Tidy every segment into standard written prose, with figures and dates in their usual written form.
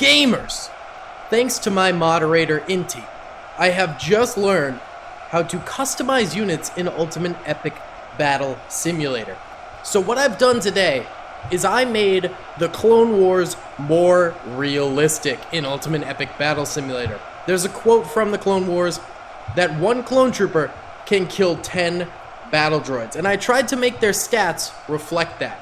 Gamers! Thanks to my moderator Inti, I have just learned how to customize units in Ultimate Epic Battle Simulator. So what I've done today is I made the Clone Wars more realistic in Ultimate Epic Battle Simulator. There's a quote from the Clone Wars that one clone trooper can kill 10 battle droids, and I tried to make their stats reflect that.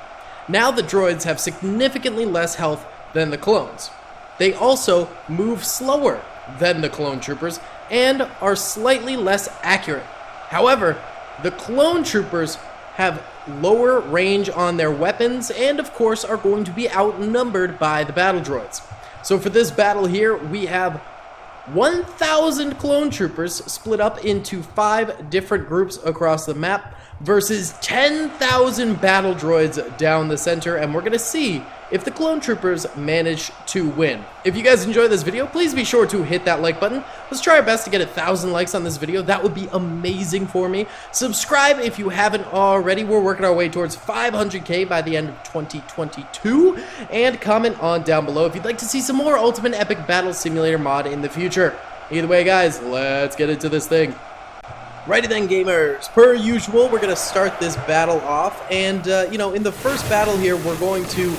Now the droids have significantly less health than the clones. They also move slower than the clone troopers and are slightly less accurate. However, the clone troopers have lower range on their weapons and of course are going to be outnumbered by the battle droids. So for this battle here, we have 1,000 clone troopers split up into 5 different groups across the map versus 10,000 battle droids down the center, and we're going to see if the clone troopers manage to win. If you guys enjoyed this video, please be sure to hit that like button. Let's try our best to get 1,000 likes on this video. That would be amazing for me. Subscribe if you haven't already. We're working our way towards 500k by the end of 2022. And comment on down below if you'd like to see some more Ultimate Epic Battle Simulator mod in the future. Either way, guys, let's get into this thing. Righty then, gamers. Per usual, we're going to start this battle off. And, you know, in the first battle here, we're going to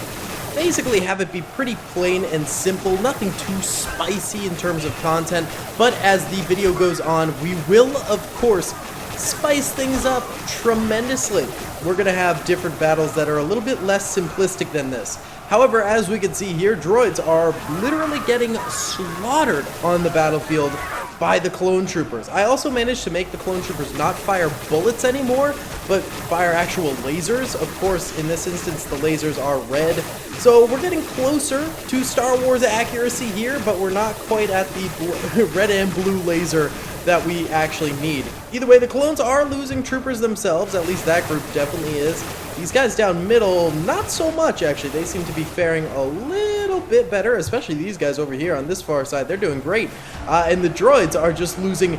basically have it be pretty plain and simple, nothing too spicy in terms of content, but as the video goes on, we will, of course, spice things up tremendously. We're going to have different battles that are a little bit less simplistic than this. However, as we can see here, droids are literally getting slaughtered on the battlefield by the clone troopers. I also managed to make the clone troopers not fire bullets anymore, but fire actual lasers. Of course, in this instance, the lasers are red. So we're getting closer to Star Wars accuracy here, but we're not quite at the red and blue laser that we actually need. Either way, the clones are losing troopers themselves, at least that group definitely is. These guys down middle, not so much actually. They seem to be faring a little bit better, especially these guys over here on this far side. They're doing great. And the droids are just losing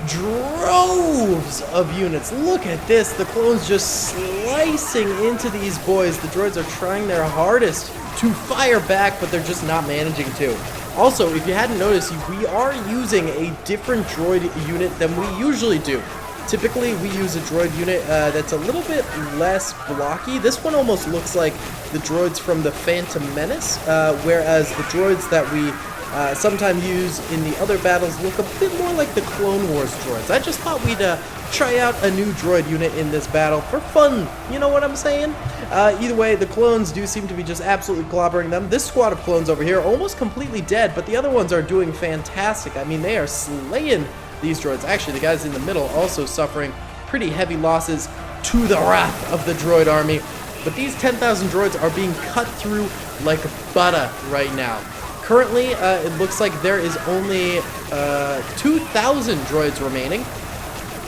droves of units. Look at this, the clones just slicing into these boys. The droids are trying their hardest to fire back, but they're just not managing to. Also, if you hadn't noticed, we are using a different droid unit than we usually do. Typically, we use a droid unit that's a little bit less blocky. This one almost looks like the droids from the Phantom Menace, whereas the droids that we sometimes use in the other battles look a bit more like the Clone Wars droids. I just thought we'd try out a new droid unit in this battle for fun, you know what I'm saying? Either way, the clones do seem to be just absolutely clobbering them. This squad of clones over here almost completely dead, but the other ones are doing fantastic. I mean, they are slaying these droids. Actually, the guys in the middle also suffering pretty heavy losses to the wrath of the droid army. But these 10,000 droids are being cut through like butter right now. Currently, it looks like there is only 2,000 droids remaining,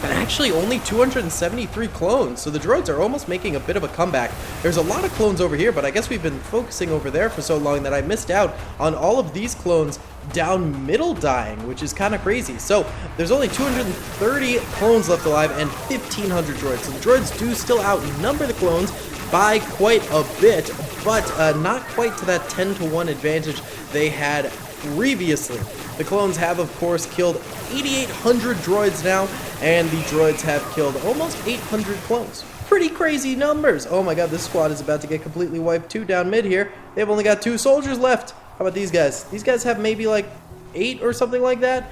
and actually only 273 clones, so the droids are almost making a bit of a comeback. There's a lot of clones over here, but I guess we've been focusing over there for so long that I missed out on all of these clones down middle dying, which is kind of crazy. So there's only 230 clones left alive and 1,500 droids, so the droids do still outnumber the clones by quite a bit, but not quite to that 10-to-1 advantage they had previously. The clones have, of course, killed 8,800 droids now, and the droids have killed almost 800 clones. Pretty crazy numbers. Oh my god, this squad is about to get completely wiped too down mid here. They've only got 2 soldiers left. How about these guys? These guys have maybe like 8 or something like that.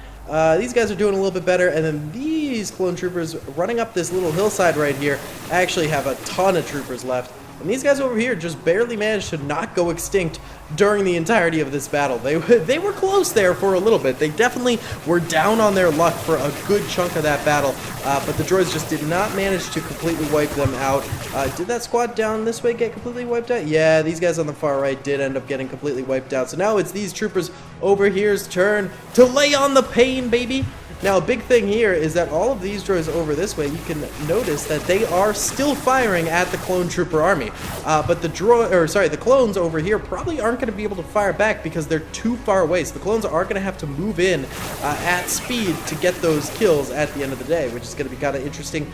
These guys are doing a little bit better, and then these clone troopers running up this little hillside right here actually have a ton of troopers left. And these guys over here just barely managed to not go extinct during the entirety of this battle. They were close there for a little bit. They definitely were down on their luck for a good chunk of that battle, but the droids just did not manage to completely wipe them out. Did that squad down this way get completely wiped out? Yeah, these guys on the far right did end up getting completely wiped out. So now it's these troopers over here's turn to lay on the pain, baby. Now, a big thing here is that all of these droids over this way, you can notice that they are still firing at the clone trooper army. But the clones over here probably aren't going to be able to fire back because they're too far away. So the clones are going to have to move in at speed to get those kills at the end of the day, which is going to be kind of interesting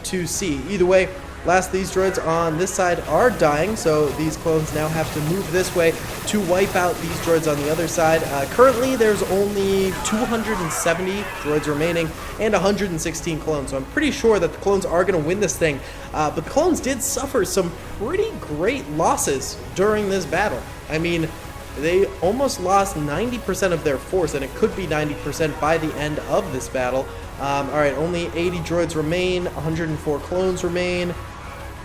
to see. Either way, Last of these droids on this side are dying, so these clones now have to move this way to wipe out these droids on the other side. Currently, there's only 270 droids remaining and 116 clones, so I'm pretty sure that the clones are going to win this thing. But the clones did suffer some pretty great losses during this battle. I mean, they almost lost 90% of their force, and it could be 90% by the end of this battle. Alright, only 80 droids remain, 104 clones remain.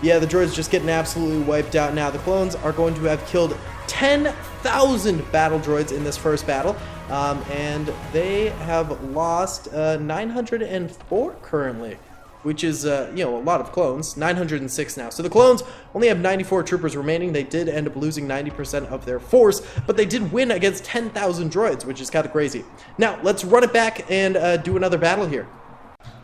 Yeah, the droids just getting absolutely wiped out now. The clones are going to have killed 10,000 battle droids in this first battle, and they have lost 904 currently, which is, you know, a lot of clones. 906 now. So the clones only have 94 troopers remaining. They did end up losing 90% of their force, but they did win against 10,000 droids, which is kind of crazy. Now, let's run it back and do another battle here.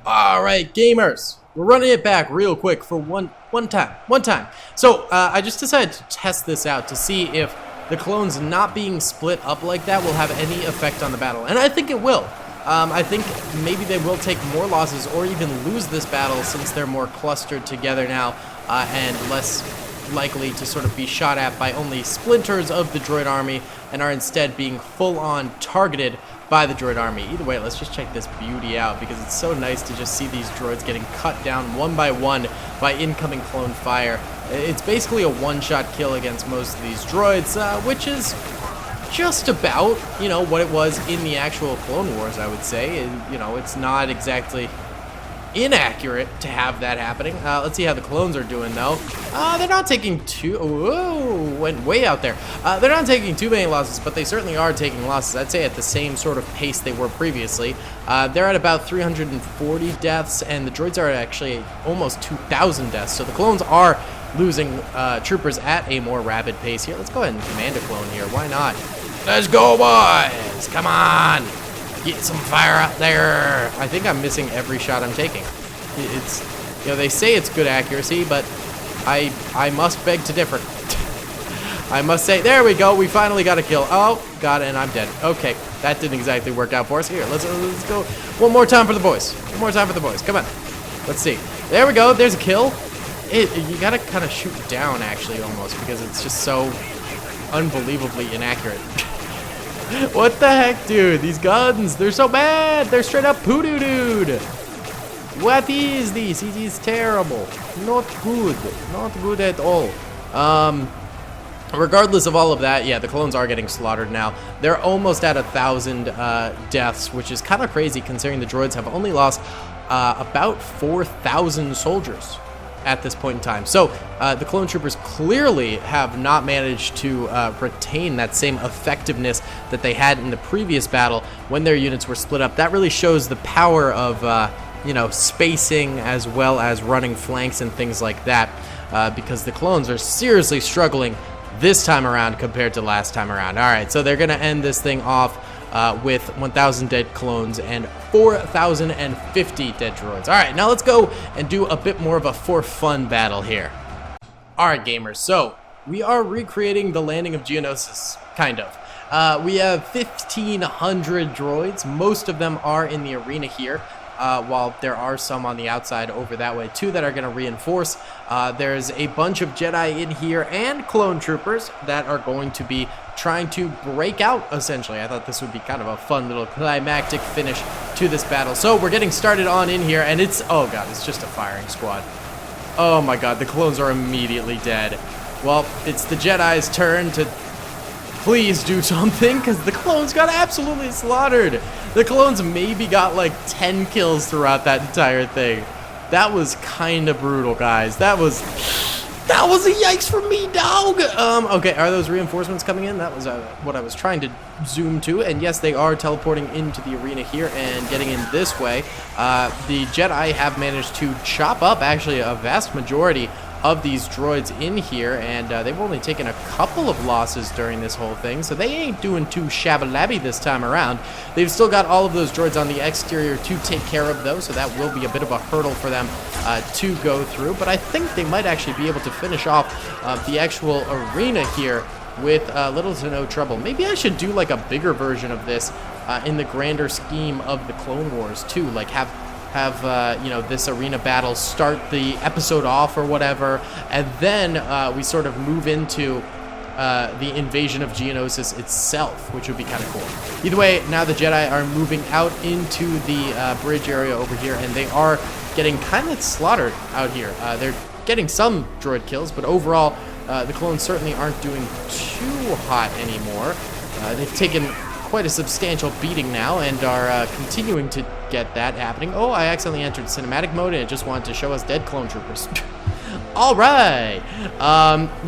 All right, gamers. We're running it back real quick for one time. So, I just decided to test this out to see if the clones not being split up like that will have any effect on the battle. And I think it will. I think maybe they will take more losses or even lose this battle since they're more clustered together now and less likely to sort of be shot at by only splinters of the droid army and are instead being full-on targeted by the droid army. Either way, let's just check this beauty out because it's so nice to just see these droids getting cut down one by one by incoming clone fire. It's basically a one-shot kill against most of these droids, which is just about, you know, what it was in the actual Clone Wars, I would say. You know, it's not exactly inaccurate to have that happening. Let's see how the clones are doing, though. They're not taking went way out there. They're not taking too many losses, but they certainly are taking losses. I'd say at the same sort of pace they were previously. They're at about 340 deaths, and the droids are actually almost 2,000 deaths. So the clones are losing troopers at a more rapid pace here. Let's go ahead and command a clone here. Why not? Let's go, boys! Come on! Get some fire out there! I think I'm missing every shot I'm taking. It's, you know, they say it's good accuracy, but I must beg to differ. I must say, there we go, we finally got a kill. Oh, got it, and I'm dead. Okay, that didn't exactly work out for us. Here, let's go one more time for the boys. One more time for the boys. Come on. Let's see. There we go, there's a kill. You gotta kind of shoot down, actually, almost, because it's just so unbelievably inaccurate. What the heck, dude? These guns, they're so bad. They're straight up poo-doo, dude. What is this? It is terrible. Not good. Not good at all. Regardless of all of that, yeah, the clones are getting slaughtered now. They're almost at 1,000 deaths, which is kind of crazy considering the droids have only lost about 4,000 soldiers at this point in time. So the clone troopers clearly have not managed to retain that same effectiveness that they had in the previous battle when their units were split up. That really shows the power of you know, spacing as well as running flanks and things like that, because the clones are seriously struggling this time around compared to last time around. All right, so they're gonna end this thing off with 1,000 dead clones and 4,050 dead droids. All right, now let's go and do a bit more of a for fun battle here. All right, gamers, so we are recreating the landing of Geonosis, kind of. We have 1,500 droids. Most of them are in the arena here, while there are some on the outside over that way too that are going to reinforce. There's a bunch of Jedi in here and clone troopers that are going to be trying to break out, essentially. I thought this would be kind of a fun little climactic finish to this battle. So we're getting started on in here, and it's, oh god, it's just a firing squad. Oh my god, the clones are immediately dead. Well, it's the Jedi's turn to please do something, because the clones got absolutely slaughtered. The clones maybe got like 10 kills throughout that entire thing. That was kind of brutal, guys. That was a yikes for me, dog. Okay, are those reinforcements coming in? That was what I was trying to zoom to. And yes, they are teleporting into the arena here and getting in this way. The Jedi have managed to chop up actually a vast majority of these droids in here, and they've only taken a couple of losses during this whole thing, so they ain't doing too shabba-labby this time around. They've still got all of those droids on the exterior to take care of, though, so that will be a bit of a hurdle for them to go through, but I think they might actually be able to finish off the actual arena here with little to no trouble. Maybe I should do like a bigger version of this in the grander scheme of the Clone Wars too, like have have this arena battle start the episode off or whatever, and then we sort of move into the invasion of Geonosis itself, which would be kind of cool. Either way, now the Jedi are moving out into the bridge area over here, and they are getting kind of slaughtered out here. They're getting some droid kills, but overall, the clones certainly aren't doing too hot anymore. They've taken quite a substantial beating now and are continuing to get that happening. Oh, I accidentally entered cinematic mode and it just wanted to show us dead clone troopers. All right.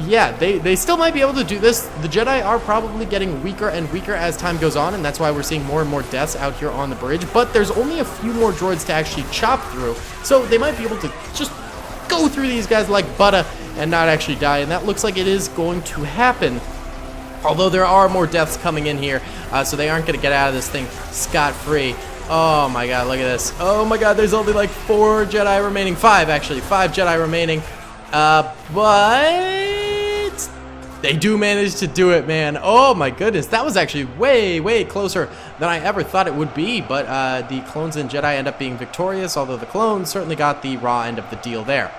Yeah, they still might be able to do this. The Jedi are probably getting weaker and weaker as time goes on, and that's why we're seeing more and more deaths out here on the bridge. But there's only a few more droids to actually chop through, so they might be able to just go through these guys like butter and not actually die, and that looks like it is going to happen. Although there are more deaths coming in here, so they aren't going to get out of this thing scot-free. Oh my god, look at this. Oh my god, there's only like 4 Jedi remaining. 5, actually. 5 Jedi remaining. But they do manage to do it, man. Oh my goodness, that was actually way, way closer than I ever thought it would be. But the clones and Jedi end up being victorious, although the clones certainly got the raw end of the deal there.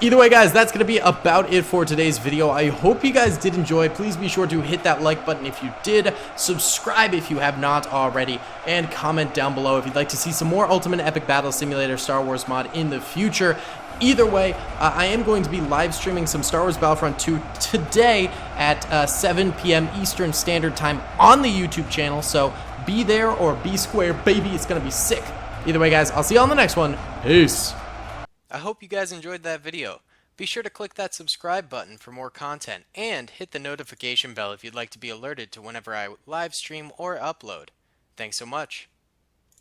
Either way, guys, that's going to be about it for today's video. I hope you guys did enjoy. Please be sure to hit that like button if you did, subscribe if you have not already, and comment down below if you'd like to see some more Ultimate Epic Battle Simulator Star Wars mod in the future. Either way, I am going to be live streaming some Star Wars Battlefront 2 today at 7 p.m. Eastern Standard Time on the YouTube channel, so be there or be square, baby. It's going to be sick. Either way, guys, I'll see you on the next one. Peace. I hope you guys enjoyed that video. Be sure to click that subscribe button for more content, and hit the notification bell if you'd like to be alerted to whenever I live stream or upload. Thanks so much.